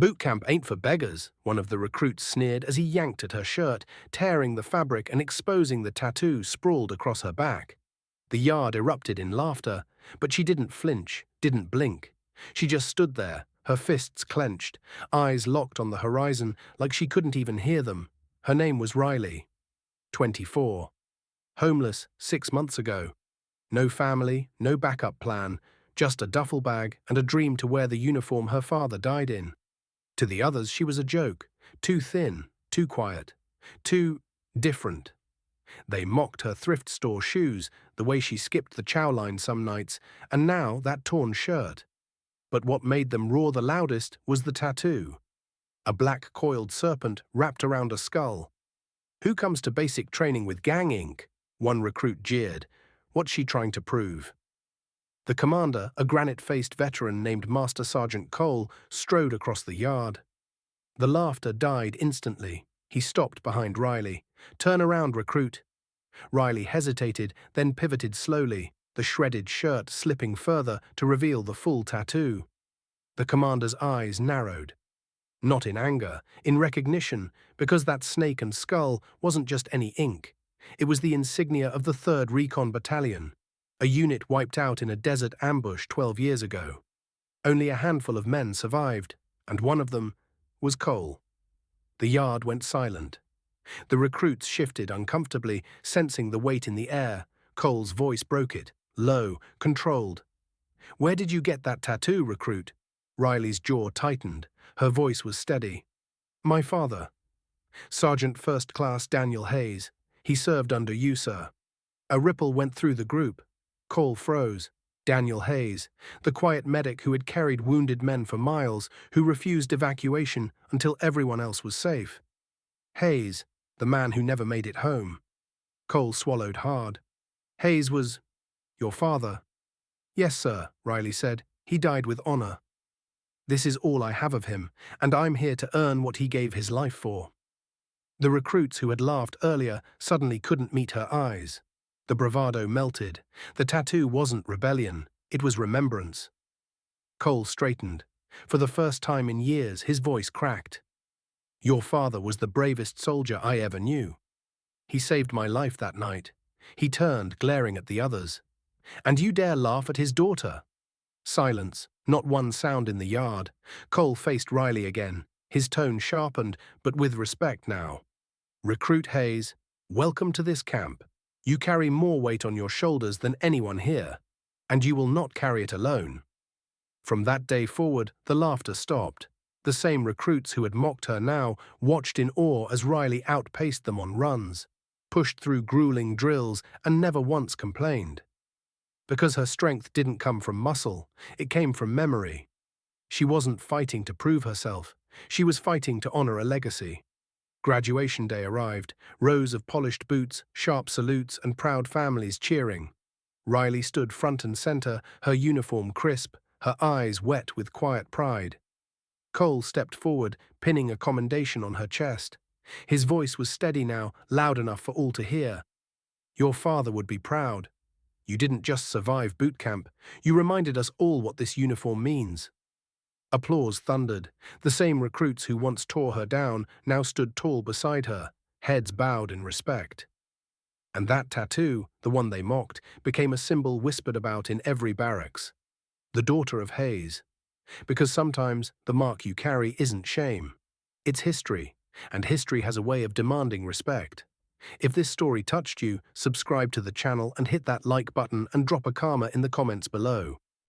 Bootcamp ain't for beggars, one of the recruits sneered as he yanked at her shirt, tearing the fabric and exposing the tattoo sprawled across her back. The yard erupted in laughter, but she didn't flinch, didn't blink. She just stood there, her fists clenched, eyes locked on the horizon like she couldn't even hear them. Her name was Riley, 24. Homeless 6 months ago. No family, no backup plan, just a duffel bag and a dream to wear the uniform her father died in. To the others, she was a joke, too thin, too quiet, too different. They mocked her thrift store shoes, the way she skipped the chow line some nights, and now that torn shirt. But what made them roar the loudest was the tattoo. A black coiled serpent wrapped around a skull. "Who comes to basic training with gang ink?" one recruit jeered. "What's she trying to prove?" The commander, a granite-faced veteran named Master Sergeant Cole, strode across the yard. The laughter died instantly. He stopped behind Riley. "Turn around, recruit." Riley hesitated, then pivoted slowly, the shredded shirt slipping further to reveal the full tattoo. The commander's eyes narrowed. Not in anger, in recognition, because that snake and skull wasn't just any ink. It was the insignia of the 3rd Recon Battalion, a unit wiped out in a desert ambush 12 years ago. Only a handful of men survived, and one of them was Cole. The yard went silent. The recruits shifted uncomfortably, sensing the weight in the air. Cole's voice broke it, low, controlled. "Where did you get that tattoo, recruit?" Riley's jaw tightened. Her voice was steady. "My father. Sergeant First Class Daniel Hayes. He served under you, sir." A ripple went through the group. Cole froze. Daniel Hayes, the quiet medic who had carried wounded men for miles, who refused evacuation until everyone else was safe. Hayes, the man who never made it home. Cole swallowed hard. "Hayes was your father?" "Yes, sir," Riley said. "He died with honor. This is all I have of him, and I'm here to earn what he gave his life for." The recruits who had laughed earlier suddenly couldn't meet her eyes. The bravado melted. The tattoo wasn't rebellion, it was remembrance. Cole straightened. For the first time in years, his voice cracked. "Your father was the bravest soldier I ever knew. He saved my life that night." He turned, glaring at the others. "And you dare laugh at his daughter?" Silence, not one sound in the yard. Cole faced Riley again, his tone sharpened, but with respect now. "Recruit Hayes, welcome to this camp. You carry more weight on your shoulders than anyone here, and you will not carry it alone." From that day forward, the laughter stopped. The same recruits who had mocked her now watched in awe as Riley outpaced them on runs, pushed through grueling drills, and never once complained. Because her strength didn't come from muscle, it came from memory. She wasn't fighting to prove herself, she was fighting to honor a legacy. Graduation day arrived, rows of polished boots, sharp salutes, and proud families cheering. Riley stood front and center, her uniform crisp, her eyes wet with quiet pride. Cole stepped forward, pinning a commendation on her chest. His voice was steady now, loud enough for all to hear. "Your father would be proud. You didn't just survive boot camp, you reminded us all what this uniform means." Applause thundered. The same recruits who once tore her down now stood tall beside her, heads bowed in respect. And that tattoo, the one they mocked, became a symbol whispered about in every barracks. The daughter of Hayes. Because sometimes the mark you carry isn't shame. It's history, and history has a way of demanding respect. If this story touched you, subscribe to the channel and hit that like button and drop a karma in the comments below.